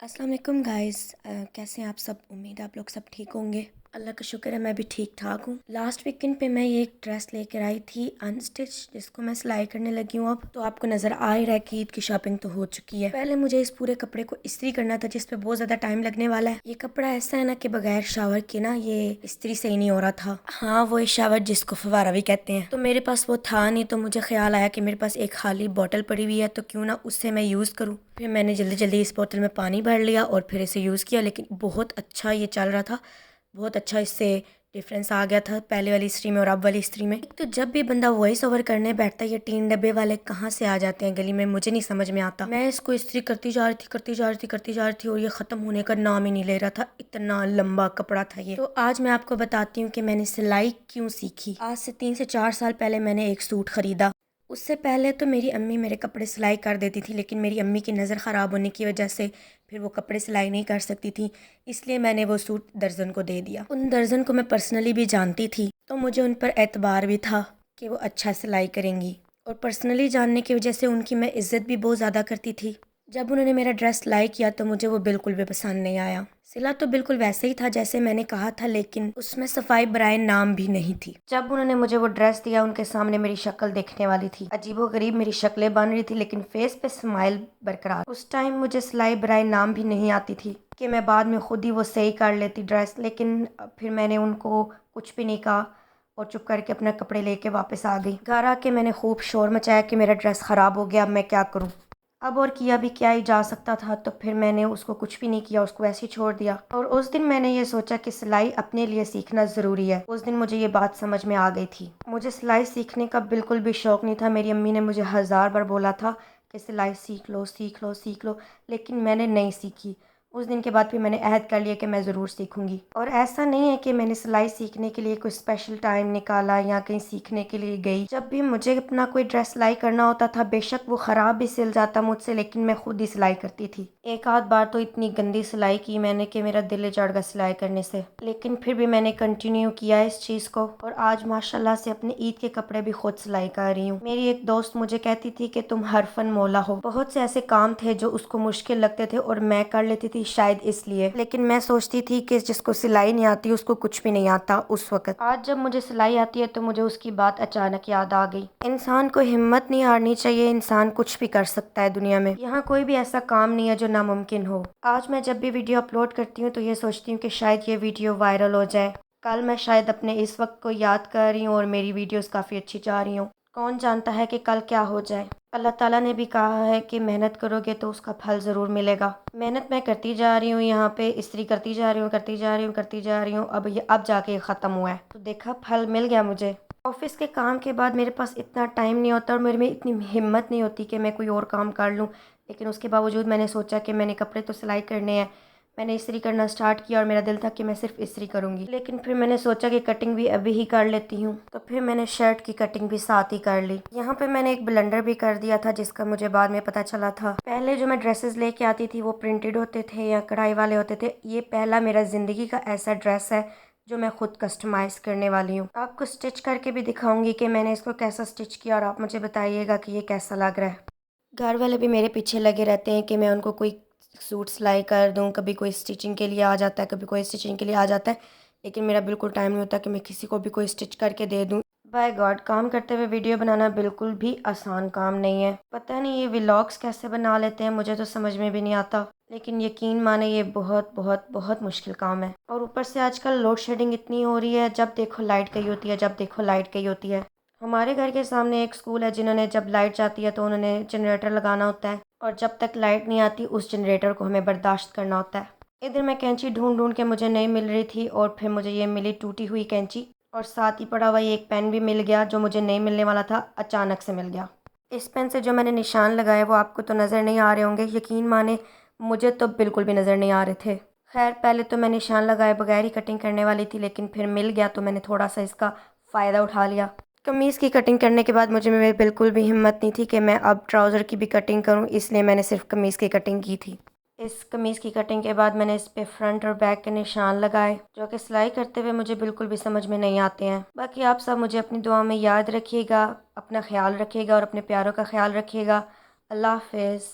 अस्सलाम वालेकुम गाइस। कैसे हैं आप सब? उम्मीद है आप लोग सब ठीक होंगे। अल्लाह का शुक्र है मैं भी ठीक ठाक हूँ। लास्ट वीकेंड पे मैं ये एक ड्रेस लेकर आई थी अनस्टिच, जिसको मैं सिलाई करने लगी हूँ। अब तो आपको नज़र आ ही रहा है कि ईद की शॉपिंग तो हो चुकी है। पहले मुझे इस पूरे कपड़े को इस्त्री करना था, जिस पे बहुत ज़्यादा टाइम लगने वाला है। ये कपड़ा ऐसा है ना कि बगैर शावर के ना ये इस्त्री सही नहीं हो रहा था। हाँ, वो शावर जिसको फवारा भी कहते हैं। तो मेरे पास वो था नहीं, तो मुझे ख्याल आया कि मेरे पास एक खाली बॉटल पड़ी हुई है, तो क्यों ना उससे मैं यूज़ करूँ। फिर मैंने जल्दी जल्दी इस बोतल में पानी भर लिया और फिर इसे यूज़ किया। लेकिन बहुत अच्छा ये चल रहा था, बहुत अच्छा इससे डिफरेंस आ गया था पहले वाली इस्त्री में और अब वाली इस्त्री में। एक तो जब भी बंदा वॉइस ओवर करने बैठता है, ये टीन डब्बे वाले कहाँ से आ जाते हैं गली में, मुझे नहीं समझ में आता। मैं इसको इस्त्री करती जा रही थी करती जा रही थी और ये ख़त्म होने का नाम ही नहीं ले रहा था। इतना लंबा कपड़ा था ये। तो आज मैं आपको बताती हूँ कि मैंने सिलाई क्यों सीखी। आज से 3 से 4 साल पहले मैंने एक सूट ख़रीदा। उससे पहले तो मेरी अम्मी मेरे कपड़े सिलाई कर देती थी, लेकिन मेरी अम्मी की नज़र ख़राब होने की वजह से फिर वो कपड़े सिलाई नहीं कर सकती थी, इसलिए मैंने वो सूट दर्जन को दे दिया। उन दर्जन को मैं पर्सनली भी जानती थी, तो मुझे उन पर एतबार भी था कि वो अच्छा सिलाई करेंगी, और पर्सनली जानने की वजह से उनकी मैं इज़्ज़त भी बहुत ज़्यादा करती थी। जब उन्होंने मेरा ड्रेस सिलाई किया तो मुझे वो बिल्कुल भी पसंद नहीं आया। सिला तो बिल्कुल वैसे ही था जैसे मैंने कहा था, लेकिन उसमें सफाई बराए नाम भी नहीं थी। जब उन्होंने मुझे वो ड्रेस दिया, उनके सामने मेरी शक्ल देखने वाली थी। अजीबोगरीब मेरी शक्लें बन रही थी, लेकिन फेस पे स्माइल बरकरार। उस टाइम मुझे सिलाई बराए नाम भी नहीं आती थी कि मैं बाद में खुद ही वो सही कर लेती ड्रेस, लेकिन फिर मैंने उनको कुछ भी नहीं कहा और चुप करके अपने कपड़े लेके वापस आ गई। घर आके मैंने खूब शोर मचाया कि मेरा ड्रेस ख़राब हो गया, अब मैं क्या करूँ। अब और किया भी क्या ही जा सकता था, तो फिर मैंने उसको कुछ भी नहीं किया, उसको ऐसे ही छोड़ दिया। और उस दिन मैंने ये सोचा कि सिलाई अपने लिए सीखना ज़रूरी है। उस दिन मुझे ये बात समझ में आ गई थी। मुझे सिलाई सीखने का बिल्कुल भी शौक़ नहीं था। मेरी अम्मी ने मुझे 1000 बार बोला था कि सिलाई सीख लो सीख लो सीख लो, लेकिन मैंने नहीं सीखी। उस दिन के बाद फिर मैंने अहद कर लिया कि मैं ज़रूर सीखूंगी। और ऐसा नहीं है कि मैंने सिलाई सीखने के लिए कोई स्पेशल टाइम निकाला या कहीं सीखने के लिए गई। जब भी मुझे अपना कोई ड्रेस सिलाई करना होता था, बेशक वो ख़राब भी सिल जाता मुझसे, लेकिन मैं खुद ही सिलाई करती थी। एक आध बार तो इतनी गंदी सिलाई की मैंने कि मेरा दिल चढ़ गया सिलाई करने से, लेकिन फिर भी मैंने कंटिन्यू किया इस चीज़ को, और आज माशाल्लाह से अपने ईद के कपड़े भी खुद सिलाई कर रही हूँ। मेरी एक दोस्त मुझे कहती थी कि तुम हरफन मौला हो। बहुत से ऐसे काम थे जो उसको मुश्किल लगते थे और मैं कर लेती थी, शायद इसलिए। लेकिन मैं सोचती थी कि जिसको सिलाई नहीं आती उसको कुछ भी नहीं आता उस वक्त। आज जब मुझे सिलाई आती है तो मुझे उसकी बात अचानक याद आ गई। इंसान को हिम्मत नहीं हारनी चाहिए, इंसान कुछ भी कर सकता है दुनिया में। यहाँ कोई भी ऐसा काम नहीं है जो नामुमकिन हो। आज मैं जब भी वीडियो अपलोड करती हूँ तो ये सोचती हूँ कि शायद ये वीडियो वायरल हो जाए। कल मैं शायद अपने इस वक्त को याद कर रही हूँ और मेरी वीडियोस काफ़ी अच्छी जा रही हूँ। कौन जानता है कि कल क्या हो जाए। अल्लाह ताला ने भी कहा है कि मेहनत करोगे तो उसका फल ज़रूर मिलेगा। मेहनत मैं करती जा रही हूँ, यहाँ पे इस्त्री करती जा रही हूँ करती जा रही हूँ। अब जाके ख़त्म हुआ है, तो देखा फल मिल गया मुझे। ऑफिस के काम के बाद मेरे पास इतना टाइम नहीं होता और मेरे में इतनी हिम्मत नहीं होती कि मैं कोई और काम कर लूँ, लेकिन उसके बावजूद मैंने सोचा कि मैंने कपड़े तो सिलाई करने हैं। मैंने इस्त्री करना स्टार्ट किया और मेरा दिल था कि मैं सिर्फ इस्त्री करूँगी, लेकिन फिर मैंने सोचा कि कटिंग भी अभी ही कर लेती हूँ, तो फिर मैंने शर्ट की कटिंग भी साथ ही कर ली। यहाँ पे मैंने एक ब्लेंडर भी कर दिया था, जिसका मुझे बाद में पता चला था। पहले जो मैं ड्रेसेस लेके आती थी वो प्रिंटेड होते थे या कढ़ाई वाले होते थे। ये पहला मेरा ज़िंदगी का ऐसा ड्रेस है जो मैं खुद कस्टमाइज़ करने वाली हूँ। आपको स्टिच करके भी दिखाऊंगी कि मैंने इसको कैसा स्टिच किया, और आप मुझे बताइएगा कि ये कैसा लग रहा है। घर वाले भी मेरे पीछे लगे रहते हैं कि मैं उनको कोई सूट सिलाई कर दूं। कभी कोई स्टिचिंग के लिए आ जाता है, कभी कोई स्टिचिंग के लिए आ जाता है, लेकिन मेरा बिल्कुल टाइम नहीं होता कि मैं किसी को भी कोई स्टिच करके दे दूं। बाय गॉड, काम करते हुए वीडियो बनाना बिल्कुल भी आसान काम नहीं है। पता नहीं ये व्लॉग्स कैसे बना लेते हैं, मुझे तो समझ में भी नहीं आता, लेकिन यकीन माने ये बहुत बहुत बहुत मुश्किल काम है। और ऊपर से आजकल लोड शेडिंग इतनी हो रही है, जब देखो लाइट गई होती है, जब देखो लाइट गई होती है। हमारे घर के सामने एक स्कूल है, जिन्होंने जब लाइट जाती है तो उन्होंने जनरेटर लगाना होता है, और जब तक लाइट नहीं आती उस जनरेटर को हमें बर्दाश्त करना होता है। इधर मैं कैंची ढूंढ ढूंढ के मुझे नहीं मिल रही थी, और फिर मुझे ये मिली टूटी हुई कैंची, और साथ ही पड़ा हुआ ये एक पेन भी मिल गया जो मुझे नहीं मिलने वाला था, अचानक से मिल गया। इस पेन से जो मैंने निशान लगाए वो आपको तो नज़र नहीं आ रहे होंगे, यकीन माने मुझे तो बिल्कुल भी नज़र नहीं आ रहे थे। खैर, पहले तो मैं निशान लगाए बगैर ही कटिंग करने वाली थी, लेकिन फिर मिल गया तो मैंने थोड़ा सा इसका फ़ायदा उठा लिया। कमीज़ की कटिंग करने के बाद मुझे में बिल्कुल भी हिम्मत नहीं थी कि मैं अब ट्राउज़र की भी कटिंग करूं, इसलिए मैंने सिर्फ कमीज़ की कटिंग की थी। इस कमीज़ की कटिंग के बाद मैंने इस पे फ्रंट और बैक के निशान लगाए, जो कि सिलाई करते हुए मुझे बिल्कुल भी समझ में नहीं आते हैं। बाकी आप सब मुझे अपनी दुआ में याद रखिएगा, अपना ख्याल रखिएगा और अपने प्यारों का ख्याल रखिएगा। अल्लाह हाफ़िज़।